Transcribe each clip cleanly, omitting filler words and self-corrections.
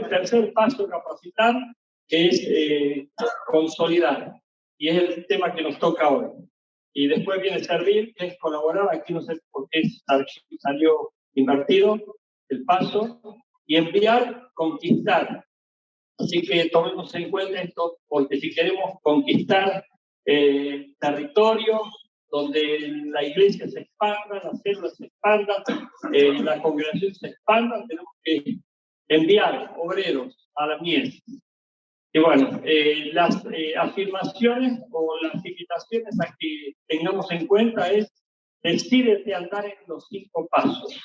tercer paso, capacitar, que es consolidar. Y es el tema que nos toca hoy. Y después viene servir, que es colaborar. Aquí no sé por qué salió invertido el paso. Y enviar, conquistar. Así que tomemos en cuenta esto, porque si queremos conquistar territorio donde la iglesia se expanda, las células se expandan, la congregación se expanda, tenemos que enviar obreros a la mies. Y bueno, las afirmaciones o las invitaciones a que tengamos en cuenta es: decídete andar en los 5 pasos.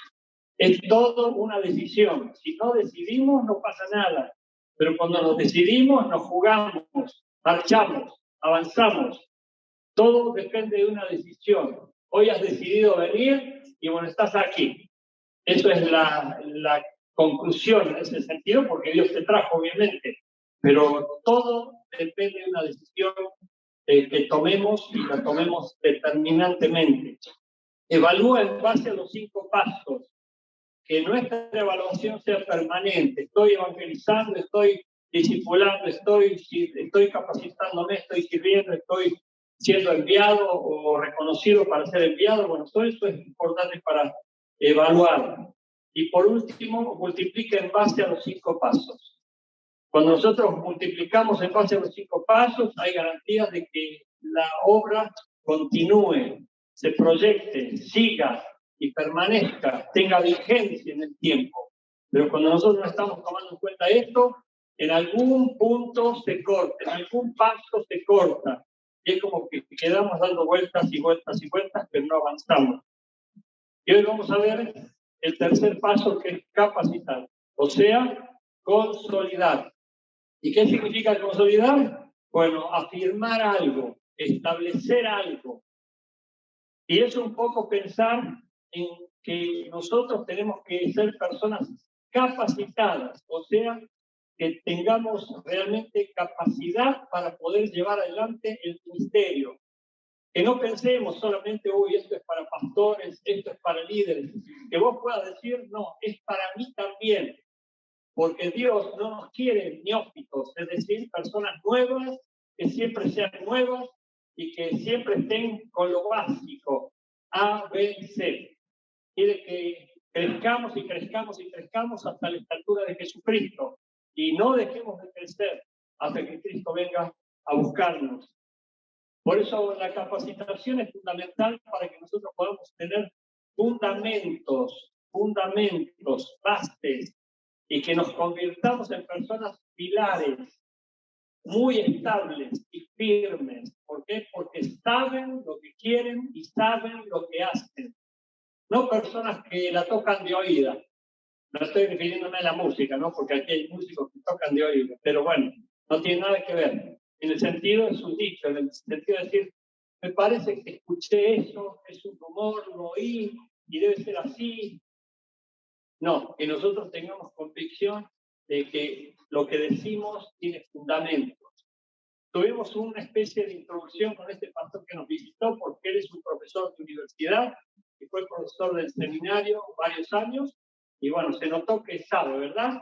Es todo una decisión. Si no decidimos, no pasa nada. Pero cuando nos decidimos, nos jugamos, marchamos, avanzamos. Todo depende de una decisión. Hoy has decidido venir y bueno, estás aquí. Eso es la conclusión en ese sentido, porque Dios te trajo, obviamente. Pero todo depende de una decisión que tomemos y la tomemos determinantemente. Evalúa en base a los 5 pasos. Que nuestra evaluación sea permanente. Estoy evangelizando, estoy discipulando, estoy capacitándome, estoy sirviendo, estoy siendo enviado o reconocido para ser enviado. Bueno, todo eso es importante para evaluar. Y por último, multiplica en base a los 5 pasos. Cuando nosotros multiplicamos en base a los 5 pasos, hay garantías de que la obra continúe, se proyecte, siga y permanezca, tenga vigencia en el tiempo. Pero cuando nosotros no estamos tomando en cuenta esto, en algún punto se corta, en algún paso se corta. Y es como que quedamos dando vueltas y vueltas y vueltas, pero no avanzamos. Y hoy vamos a ver el tercer paso, que es capacitar, o sea, consolidar. ¿Y qué significa consolidar? Bueno, afirmar algo, establecer algo. Y es un poco pensar en que nosotros tenemos que ser personas capacitadas, o sea, que tengamos realmente capacidad para poder llevar adelante el ministerio. Que no pensemos solamente, uy, esto es para pastores, esto es para líderes. Que vos puedas decir, no, es para mí también. Porque Dios no nos quiere neófitos, es decir, personas nuevas, que siempre sean nuevas y que siempre estén con lo básico, A, B y C. Quiere que crezcamos y crezcamos y crezcamos hasta la estatura de Jesucristo y no dejemos de crecer hasta que Cristo venga a buscarnos. Por eso la capacitación es fundamental para que nosotros podamos tener fundamentos, bases, y que nos convirtamos en personas pilares, muy estables y firmes. ¿Por qué? Porque saben lo que quieren y saben lo que hacen. No personas que la tocan de oída. No estoy refiriéndome a la música, ¿no? Porque aquí hay músicos que tocan de oído. Pero bueno, no tiene nada que ver. En el sentido es un dicho, en el sentido de decir, me parece que escuché eso, es un rumor, lo oí y debe ser así. No, que nosotros tengamos convicción de que lo que decimos tiene fundamentos. Tuvimos una especie de introducción con este pastor que nos visitó, porque él es un profesor de universidad y fue profesor del seminario varios años, y bueno, se notó que sabe, ¿verdad?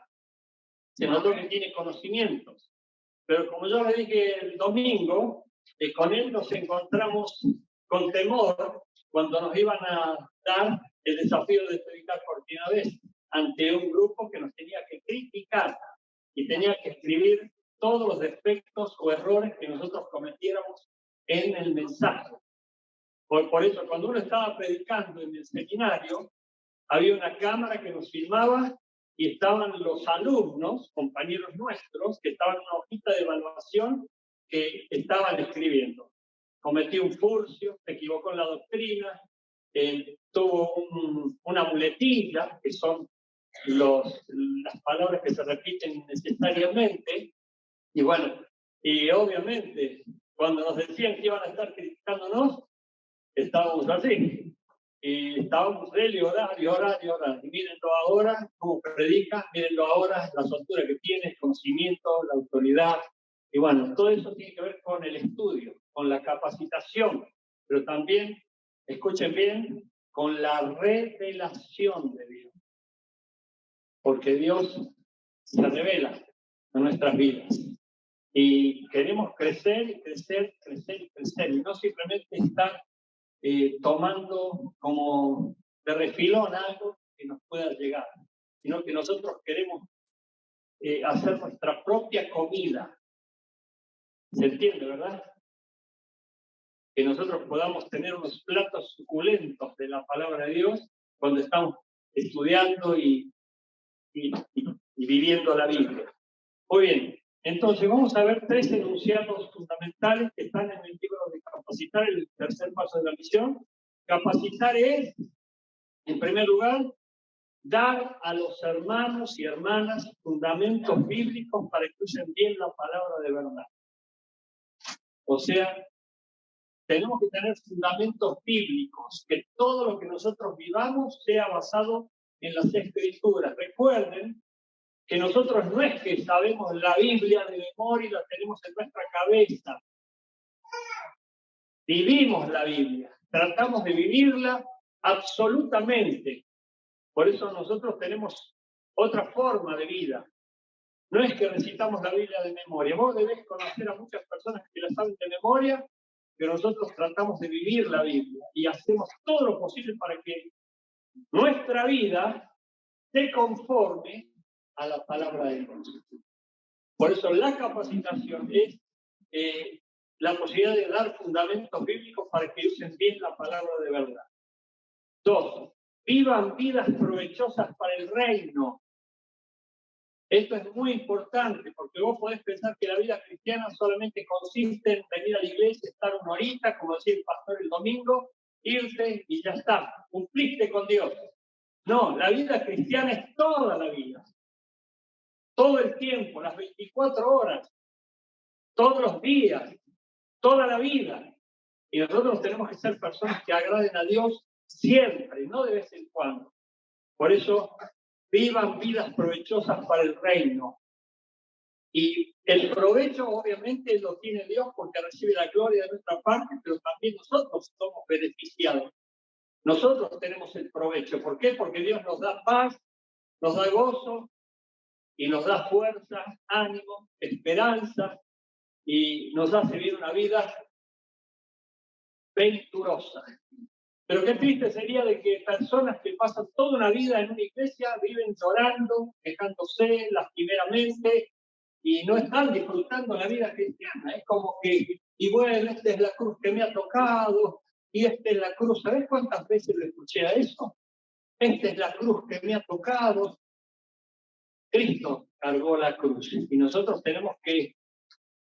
Se notó que tiene conocimientos. Pero como yo le dije el domingo, con él nos encontramos con temor cuando nos iban a dar el desafío de predicar por primera vez ante un grupo que nos tenía que criticar y tenía que escribir todos los defectos o errores que nosotros cometiéramos en el mensaje. Por eso, cuando uno estaba predicando en el seminario, había una cámara que nos filmaba y estaban los alumnos, compañeros nuestros, que estaban en una hojita de evaluación que estaban escribiendo. Cometió un furcio, se equivocó en la doctrina, tuvo una muletilla, que son las palabras que se repiten necesariamente, y bueno, y obviamente, cuando nos decían que iban a estar criticándonos, estábamos así. Y estábamos él y orar, y orar, y orar. Y mírenlo ahora, cómo predica, mírenlo ahora, la soltura que tiene, el conocimiento, la autoridad. Y bueno, todo eso tiene que ver con el estudio, con la capacitación, pero también, escuchen bien, con la revelación de Dios. Porque Dios se revela en nuestras vidas. Y queremos crecer y crecer, crecer y crecer, y no simplemente estar tomando como de refilón algo que nos pueda llegar, sino que nosotros queremos hacer nuestra propia comida. ¿Se entiende, verdad? Que nosotros podamos tener unos platos suculentos de la palabra de Dios cuando estamos estudiando y viviendo la Biblia. Muy bien, entonces vamos a ver 3 enunciados fundamentales que están en el libro de Capacitar, el tercer paso de la misión. Capacitar es, en primer lugar, dar a los hermanos y hermanas fundamentos bíblicos para que usen bien la palabra de verdad. O sea, tenemos que tener fundamentos bíblicos, que todo lo que nosotros vivamos sea basado en las Escrituras. Recuerden que nosotros no es que sabemos la Biblia de memoria y la tenemos en nuestra cabeza. Vivimos la Biblia, tratamos de vivirla absolutamente. Por eso nosotros tenemos otra forma de vida. No es que recitamos la Biblia de memoria. Vos debés conocer a muchas personas que la saben de memoria, pero nosotros tratamos de vivir la Biblia y hacemos todo lo posible para que nuestra vida se conforme a la palabra de Dios. Por eso la capacitación es la posibilidad de dar fundamentos bíblicos para que usen bien la palabra de verdad. 2. Vivan vidas provechosas para el reino. Esto es muy importante porque vos podés pensar que la vida cristiana solamente consiste en venir a la iglesia, estar una horita, como decía el pastor el domingo, irte y ya está, cumpliste con Dios. No, la vida cristiana es toda la vida, todo el tiempo, las 24 horas, todos los días, toda la vida. Y nosotros tenemos que ser personas que agraden a Dios siempre, no de vez en cuando. Por eso, vivan vidas provechosas para el reino. Y el provecho obviamente lo tiene Dios porque recibe la gloria de nuestra parte, pero también nosotros somos beneficiados. Nosotros tenemos el provecho. ¿Por qué? Porque Dios nos da paz, nos da gozo y nos da fuerza, ánimo, esperanza y nos hace vivir una vida venturosa. Pero qué triste sería de que personas que pasan toda una vida en una iglesia viven llorando, quejándose lastimeramente y no están disfrutando la vida cristiana. Es como que, y bueno, esta es la cruz que me ha tocado, y esta es la cruz. ¿Sabes cuántas veces lo escuché a eso? Esta es la cruz que me ha tocado. Cristo cargó la cruz y nosotros tenemos que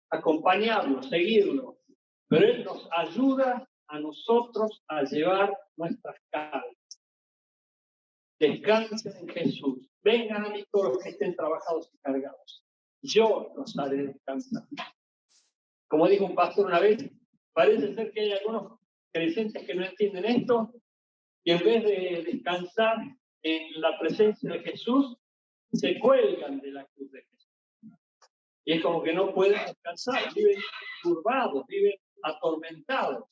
acompañarlo, seguirlo. Pero Él nos ayuda a nosotros a llevar nuestras cargas. Descansen en Jesús. Vengan a mí todos los que estén trabajados y cargados. Yo los haré descansar. Como dijo un pastor una vez, parece ser que hay algunos creyentes que no entienden esto y en vez de descansar en la presencia de Jesús, se cuelgan de la cruz de Jesús. Y es como que no pueden descansar, viven turbados, viven atormentados.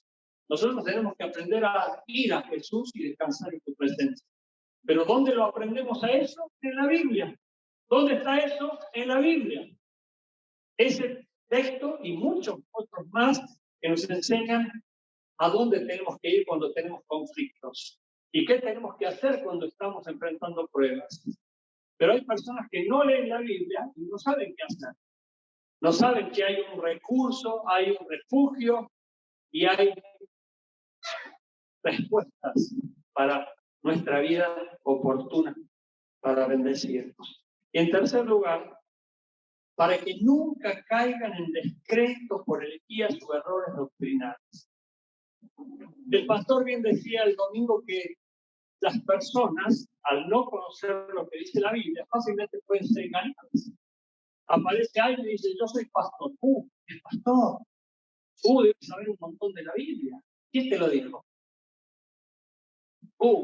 Nosotros tenemos que aprender a ir a Jesús y descansar en su presencia. ¿Pero dónde lo aprendemos a eso? En la Biblia. ¿Dónde está eso? En la Biblia. Ese texto y muchos otros más que nos enseñan a dónde tenemos que ir cuando tenemos conflictos y qué tenemos que hacer cuando estamos enfrentando pruebas. Pero hay personas que no leen la Biblia y no saben qué hacer. No saben que hay un recurso, hay un refugio y hay respuestas para nuestra vida oportuna, para bendecirnos. Y en tercer lugar, para que nunca caigan en descrédito por herejías o errores doctrinales. El pastor bien decía el domingo que las personas, al no conocer lo que dice la Biblia, fácilmente pueden ser engañadas. Aparece alguien y dice, yo soy pastor. El pastor. Debe saber un montón de la Biblia. ¿Quién te lo dijo?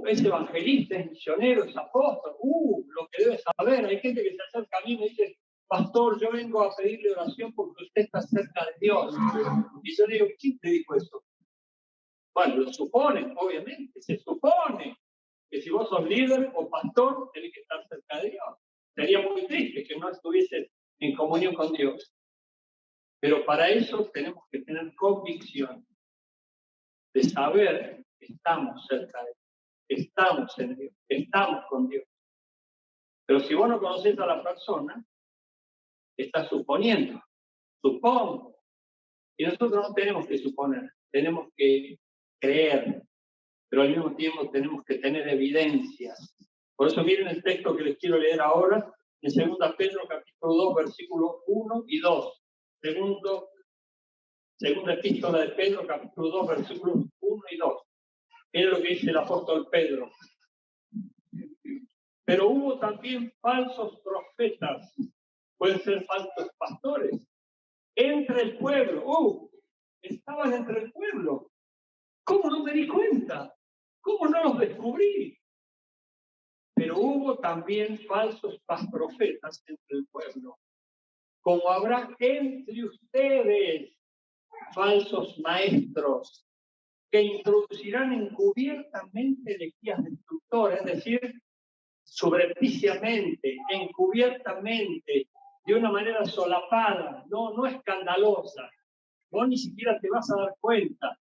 Es evangelista, es misionero, es apóstol. Lo que debe saber. Hay gente que se acerca a mí y me dice, pastor, yo vengo a pedirle oración porque usted está cerca de Dios. Y yo le digo, ¿quién te dijo eso? Bueno, lo suponen, obviamente. Se supone que si vos sos líder o pastor, tenés que estar cerca de Dios. sería muy triste que no estuviese en comunión con Dios. Pero para eso tenemos que tener convicción de saber que estamos cerca de Dios, estamos en Dios, estamos con Dios. Pero si vos no conocés a la persona, estás suponiendo, supongo. Y nosotros no tenemos que suponer, tenemos que creer, pero al mismo tiempo tenemos que tener evidencias. Por eso miren el texto que les quiero leer ahora, en 2 Pedro capítulo 2, versículos 1 y 2. Segunda epístola de Pedro, capítulo 2, versículos 1 y 2. Miren lo que dice el apóstol Pedro. Pero hubo también falsos profetas, pueden ser falsos pastores, entre el pueblo. Estaban entre el pueblo. ¿Cómo no me di cuenta? ¿Cómo no los descubrí? Pero hubo también falsos profetas entre el pueblo, como habrá entre ustedes falsos maestros que introducirán encubiertamente herejías destructoras, es decir, subrepticiamente, encubiertamente, de una manera solapada, no escandalosa. Vos ni siquiera te vas a dar cuenta.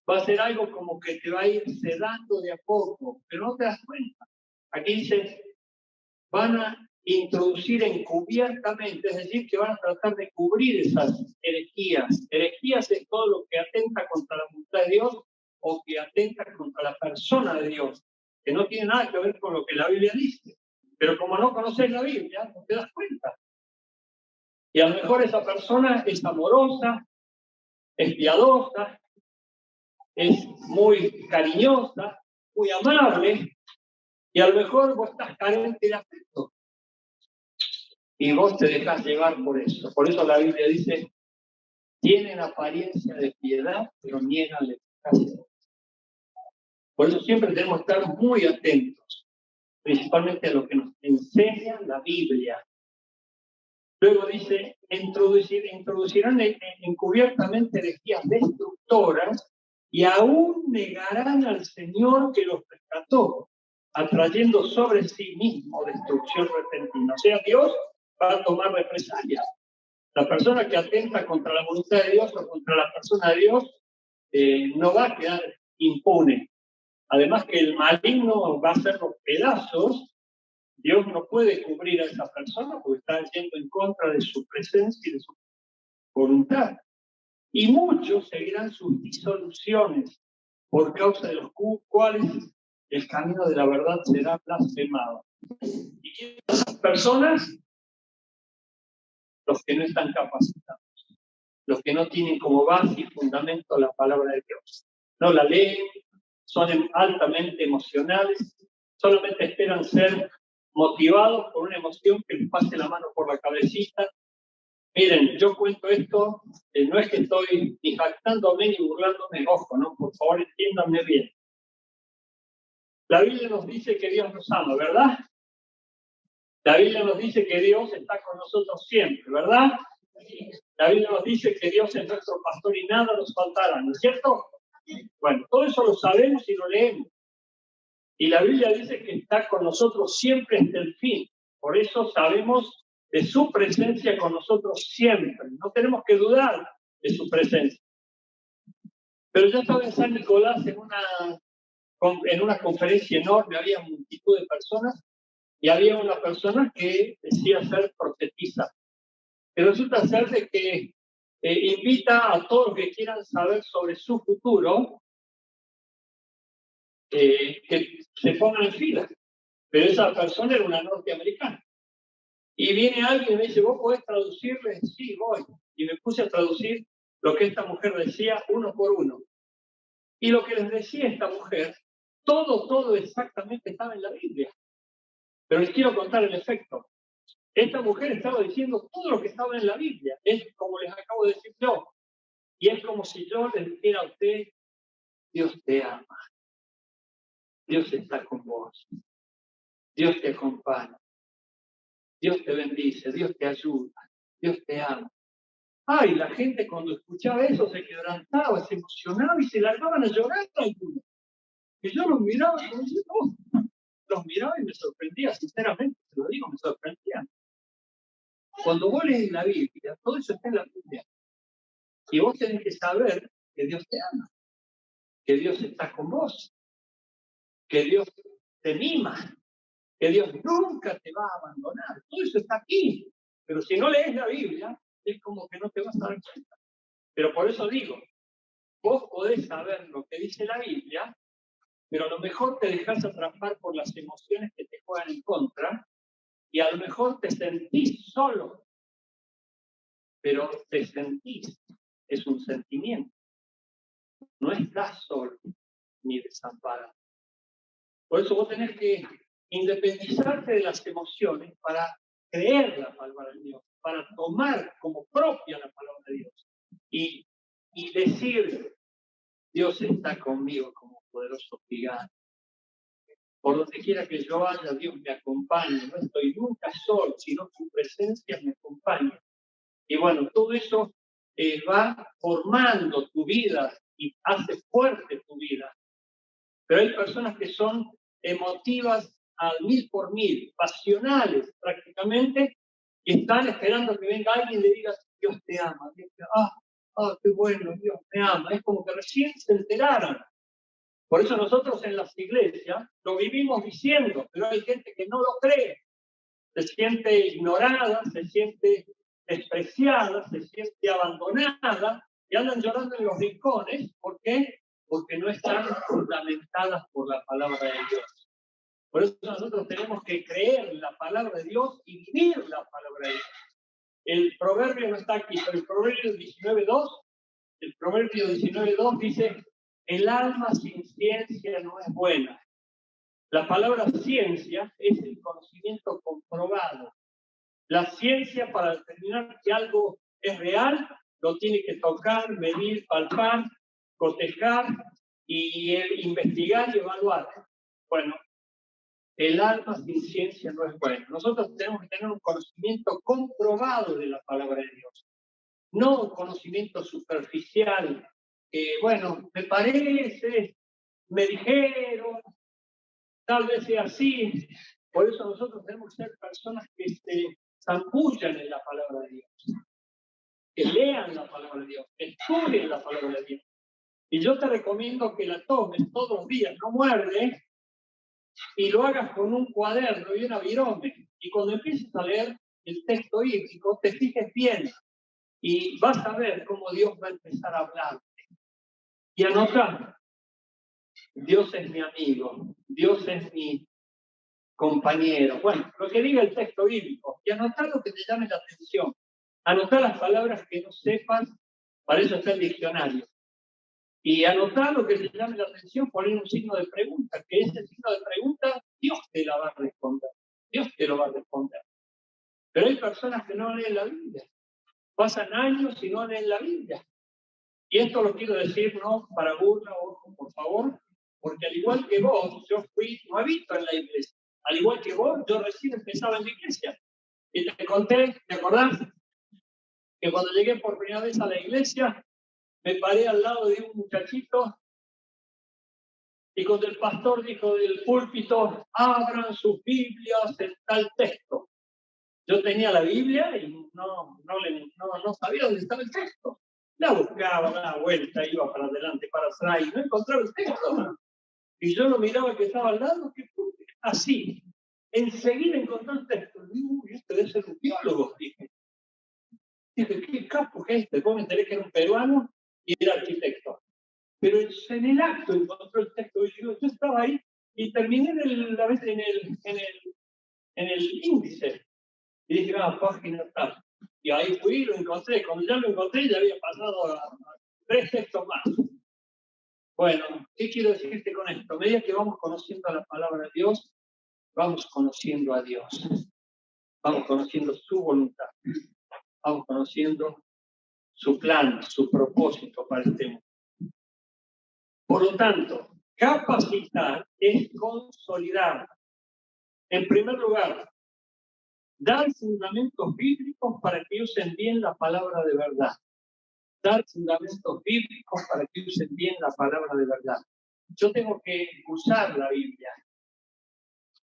Va a ser algo como que te va a ir sedando de a poco, pero no te das cuenta. Aquí dice, van a introducir encubiertamente, es decir, que van a tratar de cubrir esas herejías. Herejías es todo lo que atenta contra la voluntad de Dios o que atenta contra la persona de Dios, que no tiene nada que ver con lo que la Biblia dice. Pero como no conoces la Biblia, no te das cuenta. Y a lo mejor esa persona es amorosa, es piadosa, es muy cariñosa, muy amable, y a lo mejor vos estás carente de afecto. Y vos te dejas llevar por eso. Por eso la Biblia dice, tienen apariencia de piedad, pero niegan la eficacia. Por eso siempre tenemos que estar muy atentos, principalmente a lo que nos enseña la Biblia. Luego dice, introducirán encubiertamente herejías destructoras y aún negarán al Señor que los rescató, atrayendo sobre sí mismo destrucción repentina. O sea, Dios va a tomar represalias. La persona que atenta contra la voluntad de Dios o contra la persona de Dios no va a quedar impune. Además que el maligno va a hacer los pedazos. Dios no puede cubrir a esa persona porque está yendo en contra de su presencia y de su voluntad. Y muchos seguirán sus disoluciones por causa de los cuales el camino de la verdad será blasfemado. ¿Y quiénes son esas personas? Los que no están capacitados, los que no tienen como base y fundamento la palabra de Dios. No la leen, son altamente emocionales, solamente esperan ser motivados por una emoción que les pase la mano por la cabecita. Miren, yo cuento esto, no es que estoy ni jactándome ni burlándome, ojo, ¿no? Por favor, entiéndanme bien. La Biblia nos dice que Dios nos ama, ¿verdad? La Biblia nos dice que Dios está con nosotros siempre, ¿verdad? La Biblia nos dice que Dios es nuestro pastor y nada nos faltará, ¿no es cierto? Bueno, todo eso lo sabemos y lo leemos. Y la Biblia dice que está con nosotros siempre hasta el fin. Por eso sabemos de su presencia con nosotros siempre. No tenemos que dudar de su presencia. Pero yo estaba en San Nicolás en una conferencia enorme, había multitud de personas, y había una persona que decía ser profetisa. Que resulta ser de que invita a todos los que quieran saber sobre su futuro, que se pongan en fila. Pero esa persona era una norteamericana. Y viene alguien y me dice, ¿vos podés traducirle? Sí, voy. Y me puse a traducir lo que esta mujer decía uno por uno. Y lo que les decía esta mujer, todo exactamente estaba en la Biblia. Pero les quiero contar el efecto. Esta mujer estaba diciendo todo lo que estaba en la Biblia. Es como les acabo de decir yo. Y es como si yo les dijera a usted, Dios te ama. Dios está con vos. Dios te acompaña. Dios te bendice. Dios te ayuda. Dios te ama. Ay, la gente cuando escuchaba eso se quebrantaba, se emocionaba y se largaban a llorar algunos. Y yo los miraba y los miraba y me sorprendía, sinceramente, te lo digo, me sorprendía. Cuando vos lees la Biblia, todo eso está en la Biblia. Y vos tenés que saber que Dios te ama, que Dios está con vos, que Dios te mima, que Dios nunca te va a abandonar. Todo eso está aquí. Pero si no lees la Biblia, es como que no te vas a dar cuenta. Pero por eso digo, vos podés saber lo que dice la Biblia, pero a lo mejor te dejás atrapar por las emociones que te juegan en contra y a lo mejor te sentís solo, pero te sentís, es un sentimiento. No estás solo ni desamparado. Por eso vos tenés que independizarte de las emociones para creer la palabra de Dios, para tomar como propia la palabra de Dios y decir, Dios está conmigo como poderoso gigante. Por donde quiera que yo vaya, Dios me acompaña. No estoy nunca solo, sino su presencia me acompaña. Y bueno, todo eso va formando tu vida y hace fuerte tu vida. Pero hay personas que son emotivas al 1000%, pasionales prácticamente, y están esperando que venga alguien y le diga, Dios te ama. Dios te ama. Qué bueno, Dios me ama. Es como que recién se enteraran. Por eso nosotros en las iglesias lo vivimos diciendo, pero hay gente que no lo cree. Se siente ignorada, se siente despreciada, se siente abandonada y andan llorando en los rincones. ¿Por qué? Porque no están fundamentadas por la palabra de Dios. Por eso nosotros tenemos que creer la palabra de Dios y vivir la palabra de Dios. El proverbio no está aquí, pero el proverbio 19.2 dice, el alma sin ciencia no es buena. La palabra ciencia es el conocimiento comprobado. La ciencia, para determinar que algo es real, lo tiene que tocar, medir, palpar, cotejar y investigar y evaluar. Bueno, el alma sin ciencia no es bueno. Nosotros tenemos que tener un conocimiento comprobado de la palabra de Dios. No un conocimiento superficial, que bueno, me parece, me dijeron, tal vez sea así. Por eso nosotros tenemos que ser personas que se zambullan en la palabra de Dios, que lean la palabra de Dios, que estudien la palabra de Dios. Y yo te recomiendo que la tomes todos los días, no muerde, y lo hagas con un cuaderno y un virome. Y cuando empieces a leer el texto bíblico, te fijes bien y vas a ver cómo Dios va a empezar a hablar. Y anotar, Dios es mi amigo, Dios es mi compañero. Bueno, lo que diga el texto bíblico. Y anotar lo que te llame la atención. Anotar las palabras que no sepas, para eso está el diccionario. Y anotar lo que te llame la atención, poner un signo de pregunta, que ese signo de pregunta Dios te la va a responder. Dios te lo va a responder. Pero hay personas que no leen la Biblia. Pasan años y no leen la Biblia. Y esto lo quiero decir no para burla, ojo, por favor, porque al igual que vos, yo fui nuevito en la iglesia. Al igual que vos, yo recién empezaba en la iglesia. Y te conté, ¿te acordás? Que cuando llegué por primera vez a la iglesia, me paré al lado de un muchachito y cuando el pastor dijo del púlpito, abran sus Biblias en tal texto. Yo tenía la Biblia y no sabía dónde estaba el texto. La buscaba, daba vuelta, iba para adelante, para atrás y no encontraba el texto. Y yo lo miraba que estaba al lado, que así. Enseguida encontré el texto. Uy, este debe ser un biólogo, dije. Dije, qué capo que es este. Después me enteré que era un peruano y era arquitecto. Pero en el acto encontró el texto. Y yo estaba ahí y terminé en el índice. Y dije, página tal. Y ahí fui y lo encontré. Cuando ya lo encontré, ya había pasado a 3 textos más. Bueno, ¿qué quiero decirte con esto? A medida que vamos conociendo la palabra de Dios, vamos conociendo a Dios. Vamos conociendo su voluntad. Vamos conociendo su plan, su propósito para este mundo. Por lo tanto, capacitar es consolidar. En primer lugar, dar fundamentos bíblicos para que usen bien la palabra de verdad. Dar fundamentos bíblicos para que usen bien la palabra de verdad. Yo tengo que usar la Biblia.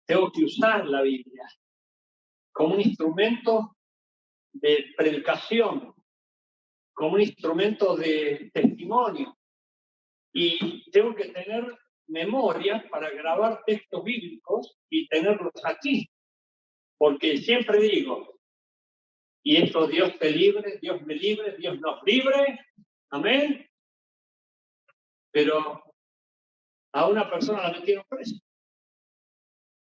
Tengo que usar la Biblia como un instrumento de predicación, como un instrumento de testimonio. Y tengo que tener memoria para grabar textos bíblicos y tenerlos aquí. Porque siempre digo, y esto Dios te libre, Dios me libre, Dios nos libre, amén. Pero a una persona la metieron presa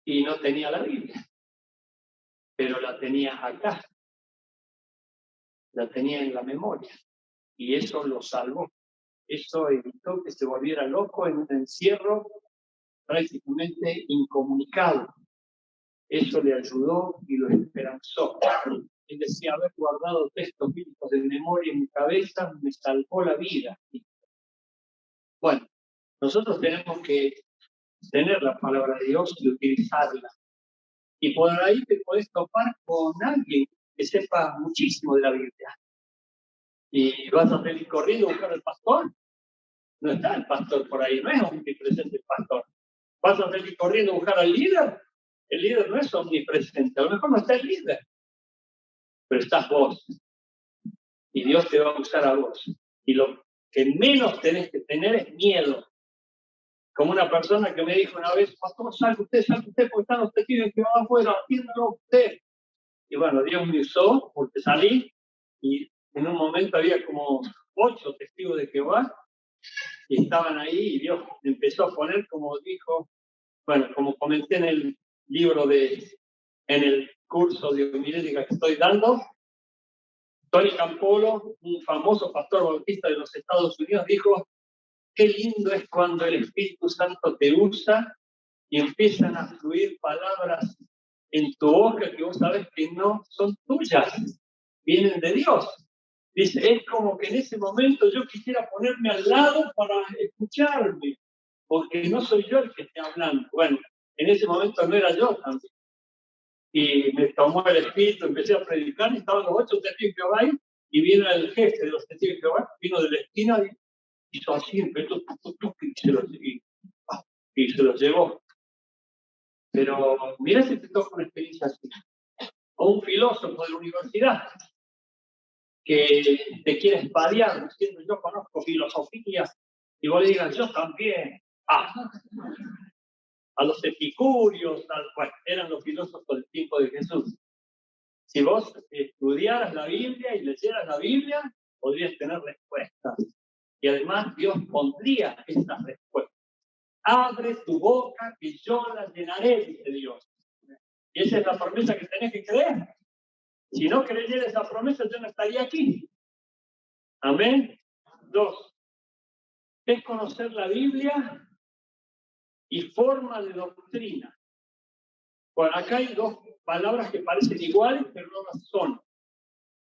y no tenía la Biblia, pero la tenía acá, la tenía en la memoria, y eso lo salvó. Eso evitó que se volviera loco en un encierro prácticamente incomunicado. Eso le ayudó y lo esperanzó. Él decía, haber guardado textos bíblicos de memoria en mi cabeza me salvó la vida. Bueno, nosotros tenemos que tener la palabra de Dios y utilizarla. Y por ahí te podés topar con alguien que sepa muchísimo de la Biblia. Y vas a salir corriendo a buscar al pastor. No está el pastor por ahí, no es omnipresente el pastor. Vas a salir corriendo a buscar al líder. El líder no es omnipresente, a lo mejor no está el líder, pero estás vos. Y Dios te va a usar a vos. Y lo que menos tenés que tener es miedo. Como una persona que me dijo una vez, pastor, salga usted, porque están los testigos que van afuera, atiéndalo usted. Y bueno, Dios me usó porque salí y en un momento había como 8 testigos de Jehová y estaban ahí y Dios empezó a poner, como dijo, bueno, como comenté en el libro en el curso de homilética que estoy dando, Tony Campolo, un famoso pastor bautista de los Estados Unidos, dijo, qué lindo es cuando el Espíritu Santo te usa y empiezan a fluir palabras en tu boca que vos sabes que no son tuyas, vienen de Dios. Dice, es como que en ese momento yo quisiera ponerme al lado para escucharme, porque no soy yo el que esté hablando. Bueno, en ese momento no era yo también. Y me tomó el espíritu, empecé a predicar, y estaban los 8 testigos de Jehová ahí, y vino el jefe de los testigos de Jehová, vino de la esquina y hizo así, empezó y se los llevó. Pero mira si te toca una experiencia así. O un filósofo de la universidad que te quiere espadiar diciendo yo conozco filosofía y vos le digas yo también. A los epicúreos, bueno, eran los filósofos del tiempo de Jesús. Si vos estudiaras la Biblia y leyeras la Biblia, podrías tener respuestas. Y además Dios pondría estas respuestas. Abre tu boca que yo la llenaré, dice Dios. Y esa es la promesa que tenés que creer. Si no creyera esa promesa, yo no estaría aquí. Amén. 2. Es conocer la Biblia y forma de doctrina. Bueno, acá hay 2 palabras que parecen iguales, pero no las son.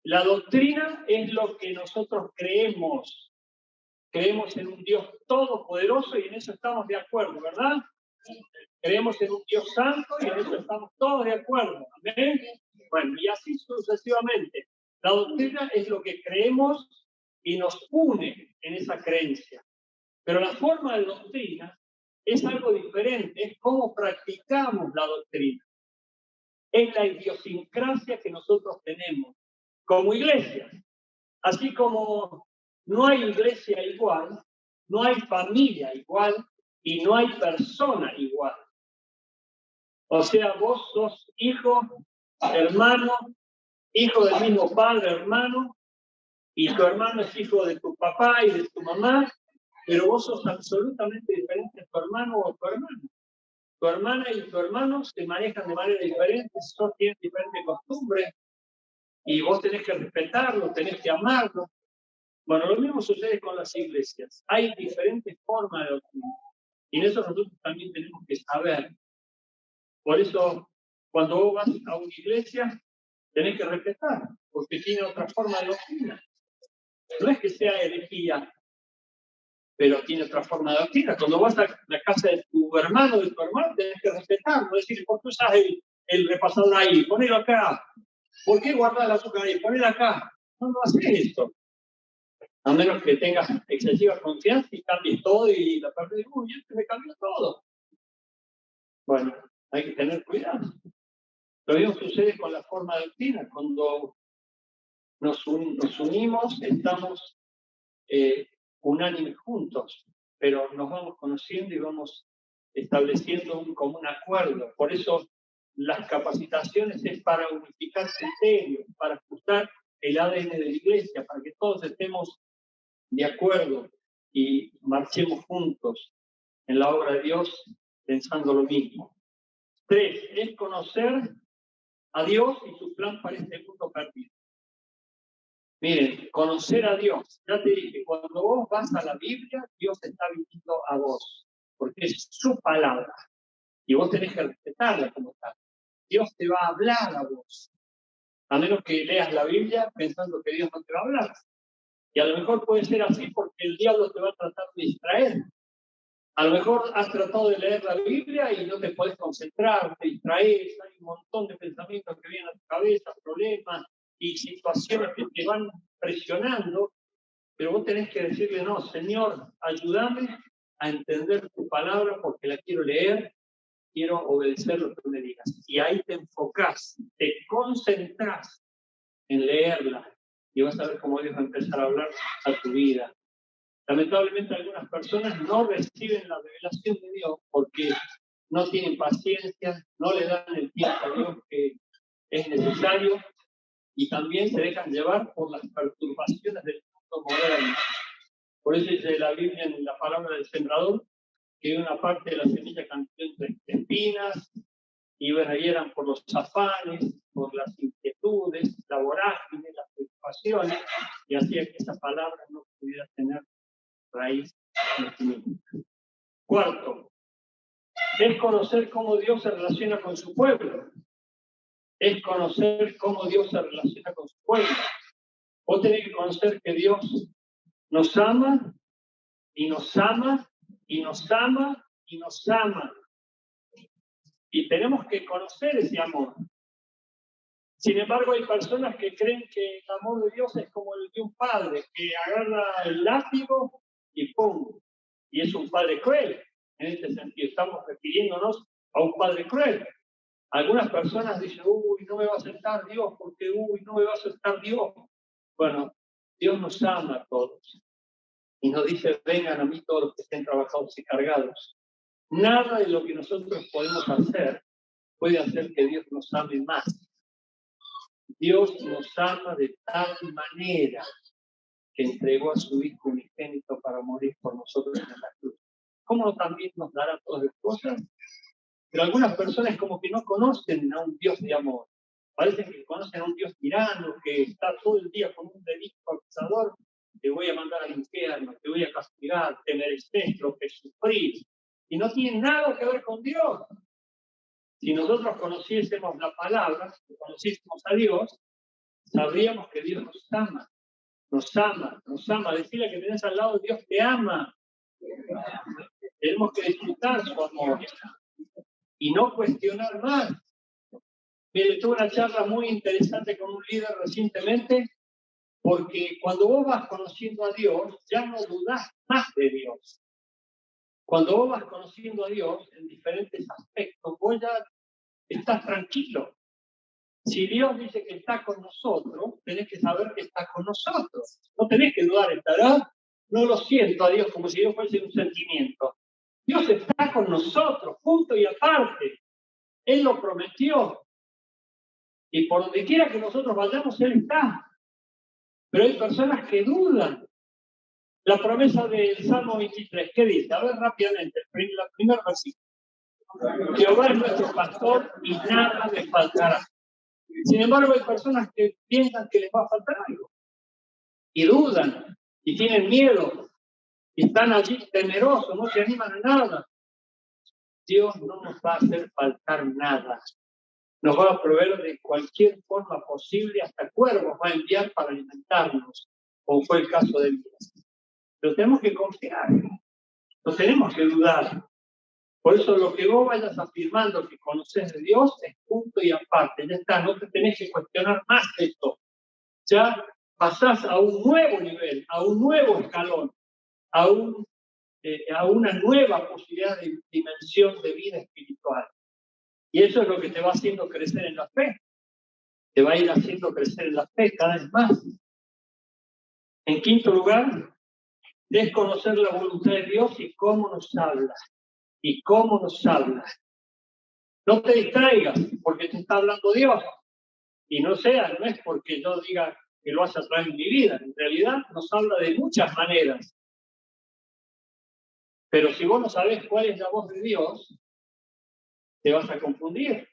La doctrina es lo que nosotros creemos. Creemos en un Dios todopoderoso y en eso estamos de acuerdo, ¿verdad? Creemos en un Dios santo y en eso estamos todos de acuerdo. ¿Amén? Bueno, y así sucesivamente. La doctrina es lo que creemos y nos une en esa creencia. Pero la forma de doctrina es algo diferente, es cómo practicamos la doctrina. Es la idiosincrasia que nosotros tenemos como iglesia. Así como no hay iglesia igual, no hay familia igual y no hay persona igual. O sea, vos sos hijo, hermano, hijo del mismo padre, hermano, y tu hermano es hijo de tu papá y de tu mamá, pero vos sos absolutamente diferente a tu hermano o a tu hermana. Tu hermana y tu hermano se manejan de manera diferente, tienen diferentes costumbres, y vos tenés que respetarlo, tenés que amarlo. Bueno, lo mismo sucede con las iglesias. Hay diferentes formas de doctrina. Y en eso nosotros también tenemos que saber. Por eso, cuando vos vas a una iglesia, tenés que respetar, porque tiene otra forma de doctrina. No es que sea herejía, pero tiene otra forma de doctrina. Cuando vas a la casa de tu hermano, tenés que respetarlo. Decir, ¿por qué usas el repasador ahí? Ponelo acá. ¿Por qué guardar el azúcar ahí? Ponelo acá. No haces esto. A menos que tengas excesiva confianza y cambies todo y la parte de, uy, este me cambió todo. Bueno, hay que tener cuidado. Lo mismo sucede con la forma de doctrina. Cuando nos unimos, estamos unánimes juntos, pero nos vamos conociendo y vamos estableciendo un común acuerdo. Por eso las capacitaciones es para unificar criterios, para ajustar el ADN de la iglesia, para que todos estemos de acuerdo y marchemos juntos en la obra de Dios pensando lo mismo. 3, es conocer a Dios y su plan para este mundo perdido. Miren, conocer a Dios. Ya te dije, cuando vos vas a la Biblia, Dios está viniendo a vos, porque es su palabra. Y vos tenés que respetarla como tal. Dios te va a hablar a vos. A menos que leas la Biblia pensando que Dios no te va a hablar. Y a lo mejor puede ser así porque el diablo te va a tratar de distraer. A lo mejor has tratado de leer la Biblia y no te puedes concentrar, te distraes, hay un montón de pensamientos que vienen a tu cabeza, problemas y situaciones que te van presionando, pero vos tenés que decirle, no, Señor, ayúdame a entender tu palabra porque la quiero leer, quiero obedecer lo que tú me digas. Y ahí te enfocás, te concentrás en leerla y vas a ver cómo Dios va a empezar a hablar a tu vida. Lamentablemente algunas personas no reciben la revelación de Dios porque no tienen paciencia, no le dan el tiempo a Dios que es necesario y también se dejan llevar por las perturbaciones del mundo moderno. Por eso dice la Biblia en la palabra del sembrador que una parte de la semilla cayó entre espinas y bueno, ahí eran por los afanes, por las inquietudes, la vorágine, las preocupaciones y hacía que esa palabra no pudiera tener raíz en este mundo. 4, es conocer cómo Dios se relaciona con su pueblo. Es conocer cómo Dios se relaciona con su pueblo. Vos tenés que conocer que Dios nos ama y nos ama y nos ama y nos ama. Y tenemos que conocer ese amor. Sin embargo, hay personas que creen que el amor de Dios es como el de un padre, que agarra el látigo y ¡pum! Y es un padre cruel. En este sentido, estamos refiriéndonos a un padre cruel. Algunas personas dicen, uy, no me va a aceptar Dios, porque uy, no me va a aceptar Dios. Bueno, Dios nos ama a todos. Y nos dice, vengan a mí todos los que estén trabajados y cargados. Nada de lo que nosotros podemos hacer puede hacer que Dios nos ame más. Dios nos ama de tal manera que entregó a su Hijo unigénito para morir por nosotros en la cruz. ¿Cómo también nos dará todas las cosas? Pero algunas personas como que no conocen a un Dios de amor. Parece que conocen a un Dios tirano que está todo el día con un dedito acusador. Te voy a mandar al infierno, te voy a castigar, te mereces lo que sufrís. Y no tiene nada que ver con Dios. Si nosotros conociésemos la palabra, si conociésemos a Dios, sabríamos que Dios nos ama. Nos ama, nos ama. Decirle que tenés al lado, Dios te ama. Tenemos que disfrutar su amor y no cuestionar más. Mire, tuve una charla muy interesante con un líder recientemente, porque cuando vos vas conociendo a Dios, ya no dudás más de Dios. Cuando vos vas conociendo a Dios en diferentes aspectos, vos ya estás tranquilo. Si Dios dice que está con nosotros, tenés que saber que está con nosotros. No tenés que dudar, estará. No lo siento a Dios como si Dios fuese un sentimiento. Dios está con nosotros, punto y aparte. Él lo prometió. Y por donde quiera que nosotros vayamos, Él está. Pero hay personas que dudan. La promesa del Salmo 23, ¿qué dice? A ver rápidamente, el primer versículo. Jehová es nuestro pastor y nada le faltará. Sin embargo, hay personas que piensan que les va a faltar algo. Y dudan, y tienen miedo, y están allí temerosos, no se animan a nada. Dios no nos va a hacer faltar nada. Nos va a proveer de cualquier forma posible, hasta cuervos va a enviar para alimentarnos, como fue el caso de Elías. Pero tenemos que confiar, no tenemos que dudar. Por eso lo que vos vayas afirmando que conoces de Dios es punto y aparte. Ya está, no te tenés que cuestionar más de esto. Ya pasás a un nuevo nivel, a un nuevo escalón, a una nueva posibilidad de dimensión de vida espiritual. Y eso es lo que te va haciendo crecer en la fe. te va a ir haciendo crecer en la fe cada vez más. En quinto lugar, desconocer la voluntad de Dios y cómo nos habla. Y cómo nos habla. No te distraigas porque te está hablando Dios. Y no es porque yo diga que lo hace a través de mi vida. En realidad nos habla de muchas maneras. Pero si vos no sabés cuál es la voz de Dios, te vas a confundir.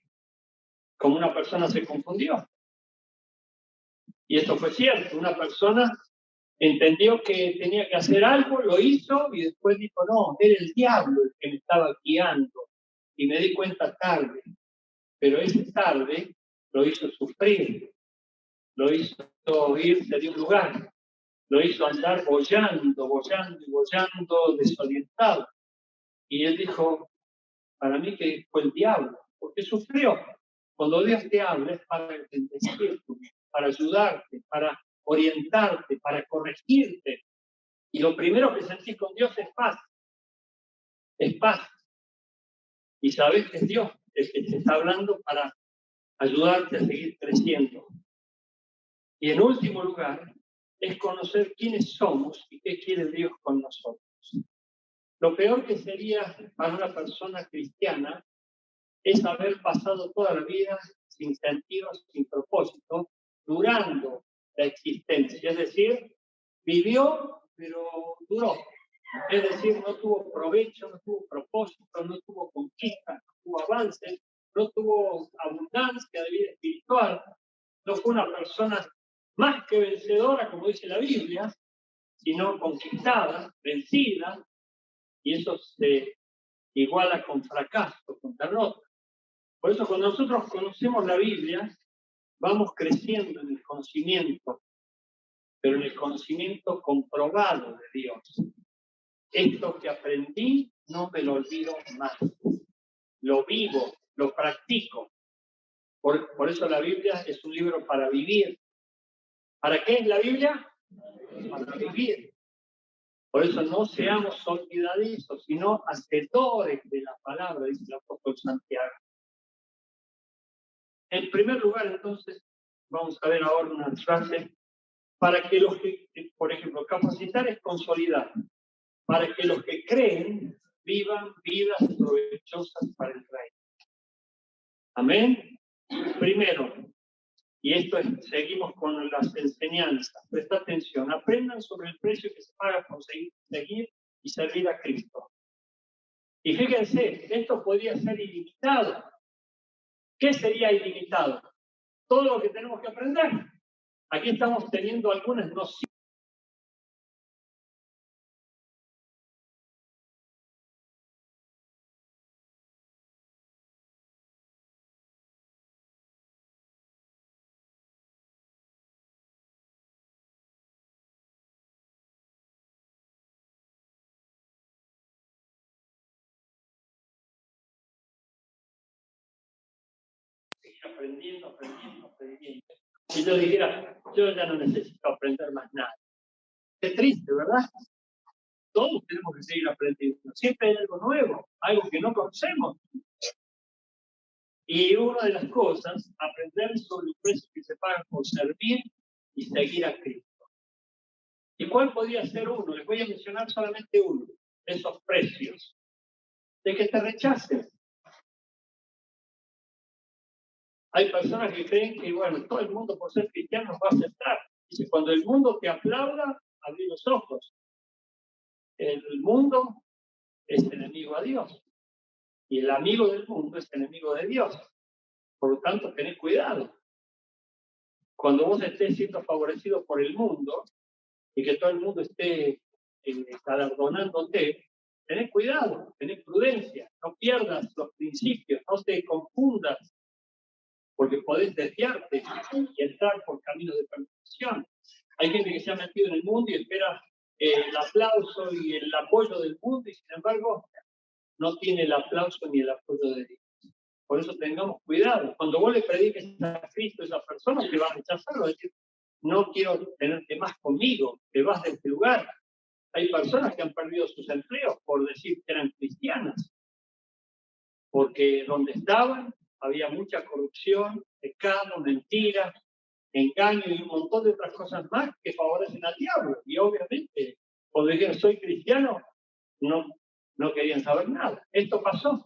Como una persona se confundió. Y esto fue cierto. Una persona entendió que tenía que hacer algo, lo hizo y después dijo, no, era el diablo el que me estaba guiando. Y me di cuenta tarde. Pero ese tarde lo hizo sufrir, lo hizo irse de un lugar, lo hizo andar boyando, desorientado. Y él dijo, para mí que fue el diablo, porque sufrió. Cuando Dios te habla es para bendecirte, para ayudarte, para orientarte, para corregirte. Y lo primero que sentís con Dios es paz. Es paz. Y sabes que es Dios el que te está hablando para ayudarte a seguir creciendo. Y en último lugar, es conocer quiénes somos y qué quiere Dios con nosotros. Lo peor que sería para una persona cristiana es haber pasado toda la vida sin sentido, sin propósito, durando la existencia. Es decir, vivió, pero duró. Es decir, no tuvo provecho, no tuvo propósito, no tuvo conquista, no tuvo avance, no tuvo abundancia de vida espiritual, no fue una persona más que vencedora, como dice la Biblia, sino conquistada, vencida, y eso se iguala con fracaso, con derrota. Por eso cuando nosotros conocemos la Biblia, vamos creciendo en el conocimiento, pero en el conocimiento comprobado de Dios. Esto que aprendí no me lo olvido más. Lo vivo, lo practico. Por eso la Biblia es un libro para vivir. ¿Para qué es la Biblia? Para vivir. Por eso no seamos olvidadizos, sino hacedores de la palabra, dice el apóstol Santiago. En primer lugar, entonces, vamos a ver ahora una frase, para que los que, por ejemplo, capacitar es consolidar, para que los que creen vivan vidas provechosas para el reino. Amén. Primero, y esto es, seguimos con las enseñanzas, presta atención, aprendan sobre el precio que se paga por seguir y servir a Cristo. Y fíjense, esto podría ser ilimitado. ¿Qué sería ilimitado? Todo lo que tenemos que aprender. Aquí estamos teniendo algunas nociones. Aprendiendo. Si yo dijera, yo ya no necesito aprender más nada. Qué triste, ¿verdad? Todos tenemos que seguir aprendiendo. Siempre hay algo nuevo, algo que no conocemos. Y una de las cosas, aprender sobre el precio que se paga por servir y seguir a Cristo. ¿Y cuál podría ser uno? Les voy a mencionar solamente uno de esos precios. De que te rechacen. Hay personas que creen que, bueno, todo el mundo por ser cristiano va a aceptar. Dice, cuando el mundo te aplauda, abrí los ojos. El mundo es enemigo a Dios. Y el amigo del mundo es enemigo de Dios. Por lo tanto, tened cuidado. Cuando vos estés siendo favorecido por el mundo y que todo el mundo esté galardonándote, tened cuidado, tened prudencia. No pierdas los principios, no te confundas, porque podés desviarte y entrar por caminos de perdición. Hay gente que se ha metido en el mundo y espera el aplauso y el apoyo del mundo y sin embargo no tiene el aplauso ni el apoyo de Dios. Por eso tengamos cuidado. Cuando vos le prediques a Cristo a esa persona, te va a rechazar, va a decir, no quiero tenerte más conmigo, te vas de este lugar. Hay personas que han perdido sus empleos por decir que eran cristianas, porque donde estaban había mucha corrupción, pecado, mentira, engaño y un montón de otras cosas más que favorecen al diablo. Y obviamente, cuando dijeron soy cristiano, no querían saber nada. Esto pasó.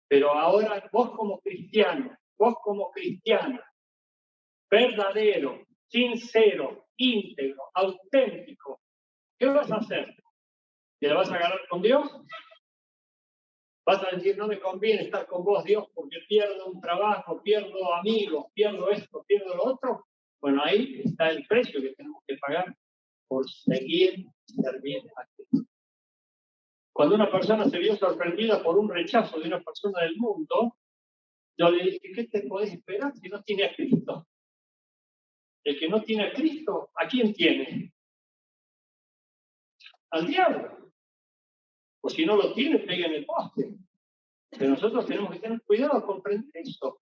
Pero ahora vos como cristiana, verdadero, sincero, íntegro, auténtico, ¿qué vas a hacer? ¿Te la vas a agarrar con Dios? ¿Vas a decir, no me conviene estar con vos, Dios, porque pierdo un trabajo, pierdo amigos, pierdo esto, pierdo lo otro? Bueno, ahí está el precio que tenemos que pagar por seguir servir a Cristo. Cuando una persona se vio sorprendida por un rechazo de una persona del mundo, yo le dije, ¿qué te podés esperar si no tiene a Cristo? El que no tiene a Cristo, ¿a quién tiene? Al diablo. O si no lo tiene, pega en el poste. Pero nosotros tenemos que tener cuidado, comprender eso.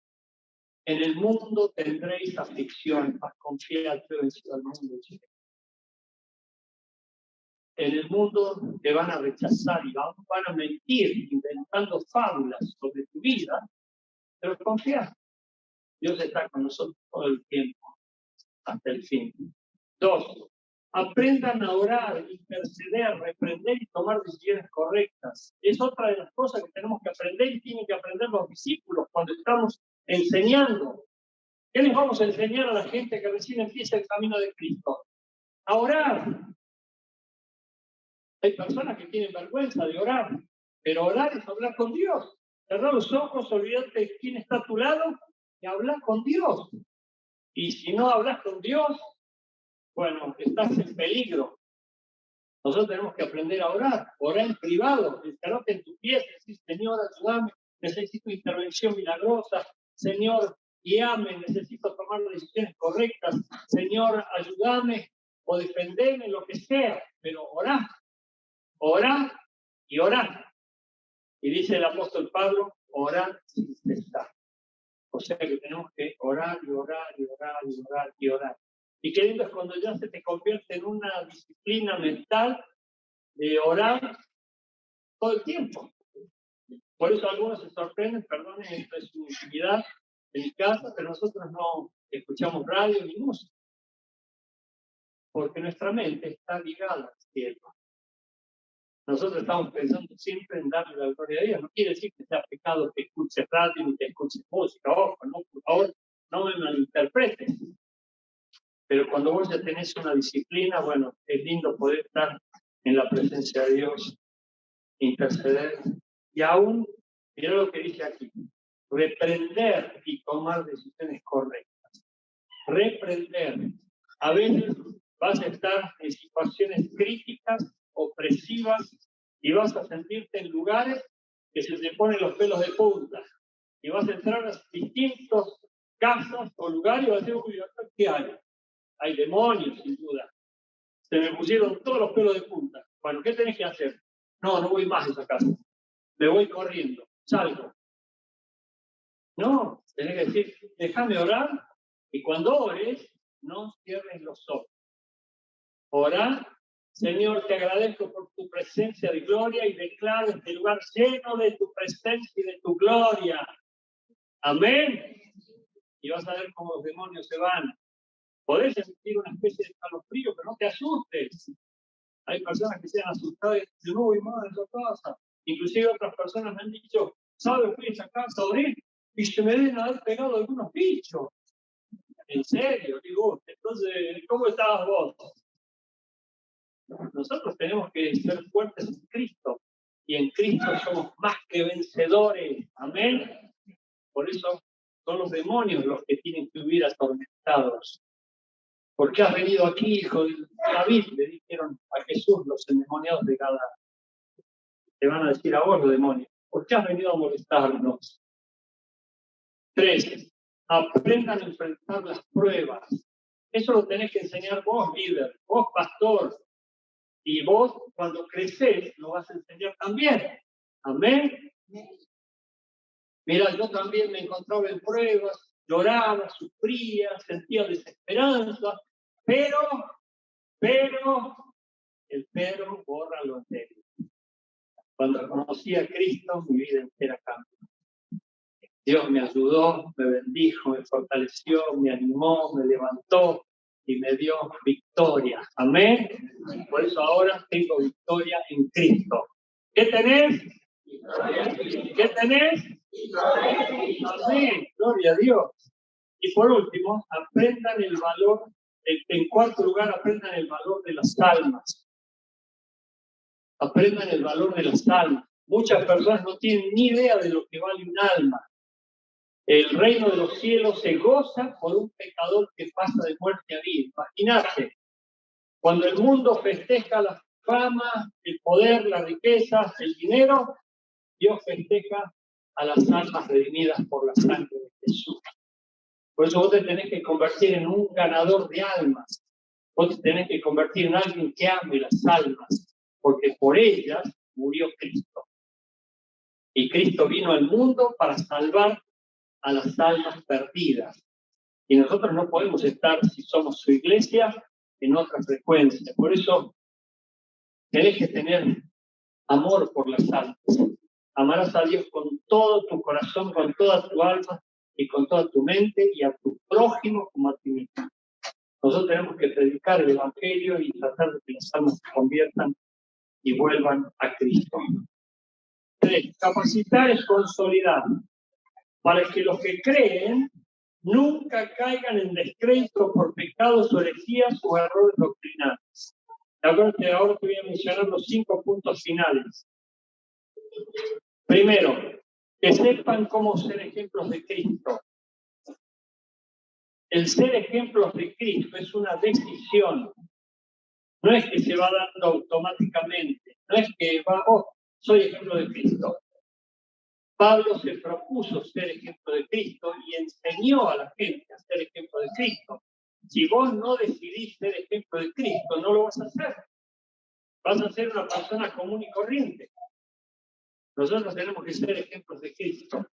En el mundo tendréis aflicción, mas confiad, yo he vencido al mundo. En el mundo te van a rechazar y van a mentir, inventando fábulas sobre tu vida, pero confía. Dios está con nosotros todo el tiempo, hasta el fin. 2. Aprendan a orar, interceder, reprender y tomar decisiones correctas. Es otra de las cosas que tenemos que aprender y tienen que aprender los discípulos cuando estamos enseñando. ¿Qué les vamos a enseñar a la gente que recién empieza el camino de Cristo? A orar. Hay personas que tienen vergüenza de orar, pero orar es hablar con Dios. Cerrar los ojos, olvídate de quién está a tu lado y hablar con Dios. Y si no hablas con Dios, bueno, estás en peligro. Nosotros tenemos que aprender a orar en privado, encerrarte en tus pies, decir, Señor, ayúdame, necesito intervención milagrosa, Señor, guíame, necesito tomar decisiones correctas, Señor, ayúdame o defendeme, lo que sea, pero orar y orar. Y dice el apóstol Pablo, orar sin cesar. O sea que tenemos que orar y orar y orar y orar y orar. Y qué lindo es cuando ya se te convierte en una disciplina mental de orar todo el tiempo. Por eso algunos se sorprenden, perdonen, esto es una intimidad en mi casa, pero nosotros no escuchamos radio ni música. Porque nuestra mente está ligada al cielo. Nosotros estamos pensando siempre en darle la gloria a Dios. No quiere decir que sea pecado que escuches radio ni que escuches música. Ojo, no, por favor, no me malinterpretes. Pero cuando vos ya tenés una disciplina, bueno, es lindo poder estar en la presencia de Dios, interceder. Y aún, mira lo que dice aquí, reprender y tomar decisiones correctas. Reprender. A veces vas a estar en situaciones críticas, opresivas, y vas a sentirte en lugares que se te ponen los pelos de punta. Y vas a entrar a distintos casas o lugares y vas a decir, uy, ¿qué hay? Hay demonios, sin duda. Se me pusieron todos los pelos de punta. Bueno, ¿qué tenés que hacer? No voy más a esa casa. Me voy corriendo, salgo. No, tenés que decir, déjame orar, y cuando ores, no cierres los ojos. Orar, Señor, te agradezco por tu presencia de gloria y declaro este lugar lleno de tu presencia y de tu gloria. Amén. Y vas a ver cómo los demonios se van. Podés sentir una especie de escalofrío, pero no te asustes. Hay personas que se han asustado y dicen, no voy más a esa casa. Inclusive otras personas me han dicho, ¿sabes? Fui a esa casa, oré, y se me deben haber pegado algunos bichos. ¿En serio? Digo, entonces, ¿cómo estabas vos? Nosotros tenemos que ser fuertes en Cristo. Y en Cristo somos más que vencedores. Amén. Por eso son los demonios los que tienen que huir atormentados. ¿Por qué has venido aquí, hijo de David? Le dijeron a Jesús los endemoniados de Gadara. Te van a decir a vos los demonios. ¿Por qué has venido a molestarnos? 3. Aprendan a enfrentar las pruebas. Eso lo tenés que enseñar vos, líder, vos, pastor. Y vos, cuando creces, lo vas a enseñar también. Amén. Mira, yo también me encontraba en pruebas, lloraba, sufría, sentía desesperanza, pero, el pero borra lo anterior. Cuando conocí a Cristo, mi vida entera cambió. Dios me ayudó, me bendijo, me fortaleció, me animó, me levantó y me dio victoria. Amén. Por eso ahora tengo victoria en Cristo. ¿Qué tenés? ¿Qué tenés? Amén. Gloria a Dios. Y por último, aprendan el valor, en cuarto lugar, aprendan el valor de las almas. Aprendan el valor de las almas. Muchas personas no tienen ni idea de lo que vale un alma. El reino de los cielos se goza por un pecador que pasa de muerte a vida. Imagínate, cuando el mundo festeja la fama, el poder, la riqueza, el dinero, Dios festeja a las almas redimidas por la sangre de Jesús. Por eso vos te tenés que convertir en un ganador de almas. Vos te tenés que convertir en alguien que ame las almas, porque por ellas murió Cristo. Y Cristo vino al mundo para salvar a las almas perdidas. Y nosotros no podemos estar, si somos su iglesia, en otra frecuencia. Por eso tenés que tener amor por las almas. Amarás a Dios con todo tu corazón, con toda tu alma y con toda tu mente, y a tu prójimo como a ti mismo. Nosotros tenemos que predicar el Evangelio y tratar de que las almas se conviertan y vuelvan a Cristo. 3. Capacitar es consolidar, para que los que creen nunca caigan en descrédito por pecados o herejías o errores doctrinales. De acuerdo que ahora te voy a mencionar los 5 puntos finales. Primero, que sepan cómo ser ejemplos de Cristo. El ser ejemplos de Cristo es una decisión. No es que se va dando automáticamente. No es que soy ejemplo de Cristo. Pablo se propuso ser ejemplo de Cristo y enseñó a la gente a ser ejemplo de Cristo. Si vos no decidís ser ejemplo de Cristo, no lo vas a hacer. Vas a ser una persona común y corriente. Nosotros tenemos que ser ejemplos de Cristo.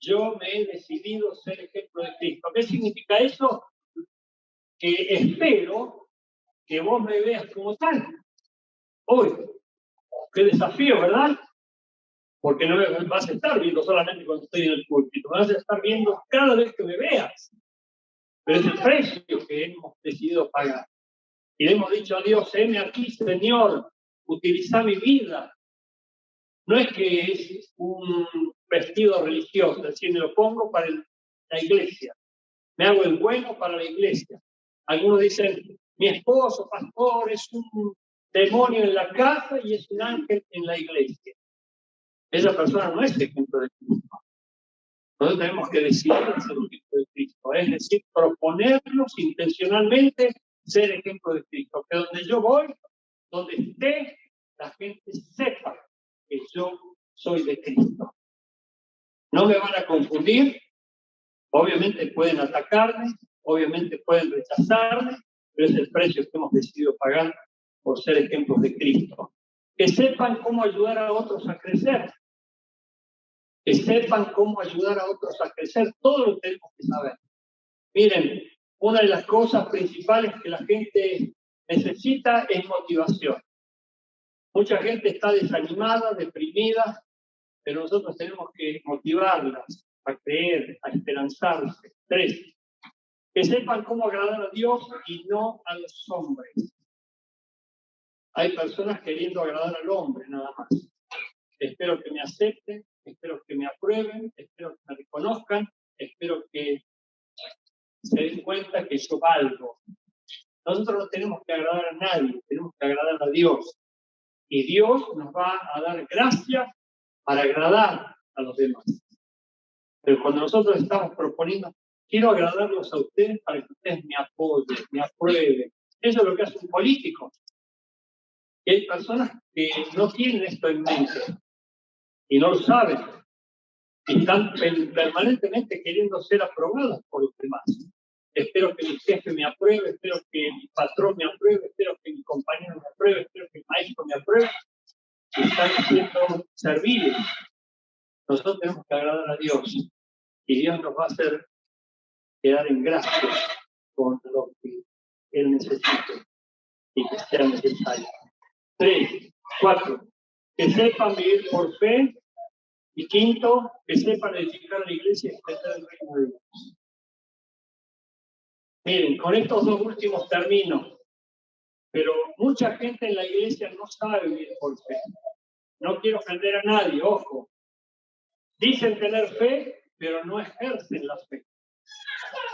Yo me he decidido ser ejemplo de Cristo. ¿Qué significa eso? Que espero que vos me veas como tal. Hoy, qué desafío, ¿verdad? Porque no me vas a estar viendo solamente cuando estoy en el púlpito, me vas a estar viendo cada vez que me veas. Pero es el precio que hemos decidido pagar. Y le hemos dicho a Dios, heme aquí, Señor, utiliza mi vida. No es que es un vestido religioso, es decir, me lo pongo para la iglesia. Me hago el bueno para la iglesia. Algunos dicen, mi esposo, pastor, es un demonio en la casa y es un ángel en la iglesia. Esa persona no es ejemplo de Cristo. Nosotros tenemos que decidir ser ejemplo de Cristo, es decir, proponernos intencionalmente ser ejemplo de Cristo. Que donde yo voy, donde esté, la gente sepa que yo soy de Cristo. No me van a confundir, obviamente pueden atacarme, obviamente pueden rechazarme, pero es el precio que hemos decidido pagar por ser ejemplos de Cristo. Que sepan cómo ayudar a otros a crecer. Que sepan cómo ayudar a otros a crecer. Todo lo tenemos que saber. Miren, una de las cosas principales que la gente necesita es motivación. Mucha gente está desanimada, deprimida, pero nosotros tenemos que motivarlas a creer, a esperanzarse. 3. Que sepan cómo agradar a Dios y no a los hombres. Hay personas queriendo agradar al hombre nada más. Espero que me acepten, espero que me aprueben, espero que me reconozcan, espero que se den cuenta que yo valgo. Nosotros no tenemos que agradar a nadie, tenemos que agradar a Dios. Y Dios nos va a dar gracia para agradar a los demás. Pero cuando nosotros estamos proponiendo, quiero agradarlos a ustedes para que ustedes me apoyen, me aprueben. Eso es lo que hace un político. Y hay personas que no tienen esto en mente y no lo saben. Y están permanentemente queriendo ser aprobados por los demás. Espero que mi jefe me apruebe, espero que mi patrón me apruebe, espero que mi compañero me apruebe, espero que el maestro me apruebe. Y están siendo serviles. Nosotros tenemos que agradar a Dios. Y Dios nos va a hacer quedar en gracia con lo que Él necesite y que sea necesario. 3, 4. Que sepan vivir por fe Y quinto, que sepan edificar la iglesia y extender el reino de Dios. Miren, con estos dos últimos termino, pero mucha gente en la iglesia no sabe vivir por fe. No quiero ofender a nadie, ojo. Dicen tener fe, pero no ejercen la fe.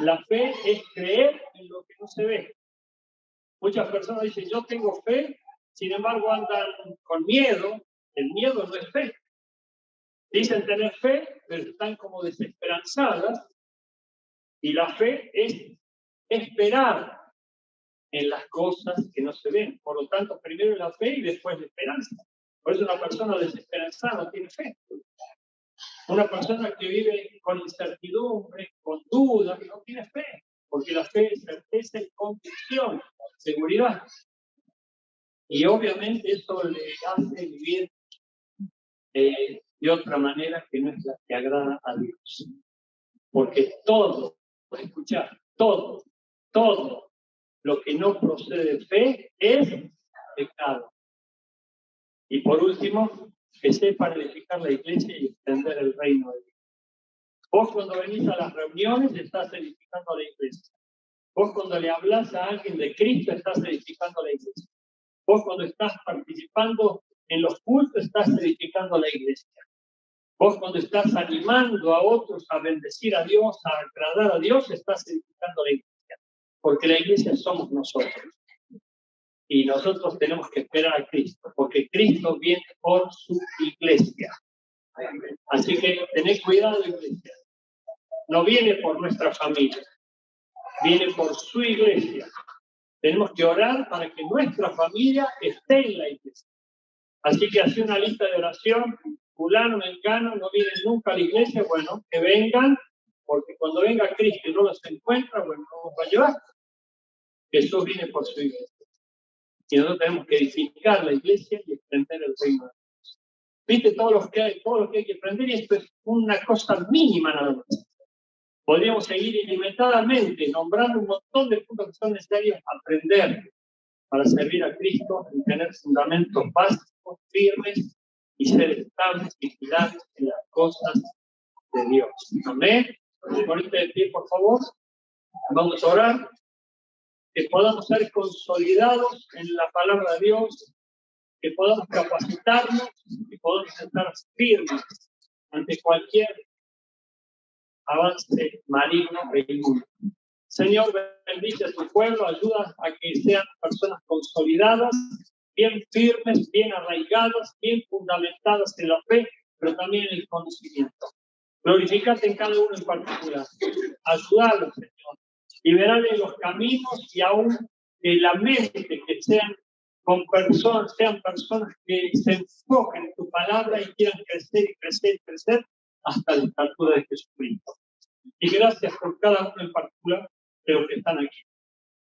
La fe es creer en lo que no se ve. Muchas personas dicen, yo tengo fe, sin embargo andan con miedo. El miedo no es fe. Dicen tener fe, pero están como desesperanzadas. Y la fe es esperar en las cosas que no se ven. Por lo tanto, primero la fe y después la esperanza. Por eso una persona desesperanzada no tiene fe. Una persona que vive con incertidumbre, con dudas, no tiene fe. Porque la fe es certeza y convicción, seguridad. Y obviamente eso le hace vivir de otra manera que no es la que agrada a Dios. Porque todo, escuchar, todo lo que no procede de fe es pecado. Y por último, que sepan edificar la iglesia y extender el reino de Dios. Vos cuando venís a las reuniones estás edificando la iglesia. Vos cuando le hablas a alguien de Cristo estás edificando la iglesia. Vos cuando estás participando en los cultos estás edificando la iglesia. Vos cuando estás animando a otros a bendecir a Dios, a agradar a Dios, estás edificando la iglesia. Porque la iglesia somos nosotros. Y nosotros tenemos que esperar a Cristo, porque Cristo viene por su iglesia. Así que tened cuidado, iglesia. No viene por nuestra familia, viene por su iglesia. Tenemos que orar para que nuestra familia esté en la iglesia. Así que hace una lista de oración. Fulano, mengano, no vienen nunca a la iglesia. Bueno, que vengan, porque cuando venga Cristo y no los encuentra, bueno, no nos va a llevar. Jesús viene por su iglesia. Y nosotros tenemos que edificar la iglesia y extender el reino de Dios. ¿Viste todo lo que hay que aprender? Y esto es una cosa mínima nada más. Podríamos seguir ilimitadamente nombrando un montón de puntos que son necesarios aprender para servir a Cristo y tener fundamentos básicos, firmes y ser estables y vigilantes en las cosas de Dios. Amén. Ponete de pie, por favor. Vamos a orar. Que podamos ser consolidados en la palabra de Dios, que podamos capacitarnos, que podamos estar firmes ante cualquier avance maligno e inmundo. Señor, bendice a tu pueblo, ayuda a que sean personas consolidadas, bien firmes, bien arraigadas, bien fundamentadas en la fe, pero también en el conocimiento. Glorifícate en cada uno en particular. Ayúdalos, Señor. Liberarle los caminos y aún de la mente, que sean personas que se enfoquen en tu palabra y quieran crecer y crecer y crecer hasta la estatura de Jesucristo. Y gracias por cada uno en particular de los que están aquí.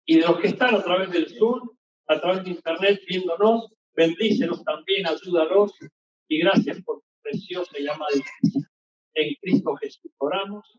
Y de los que están a través del Zoom, a través de Internet viéndonos, bendícenos también, ayúdalos. Y gracias por tu preciosa llamada. En Cristo Jesús oramos.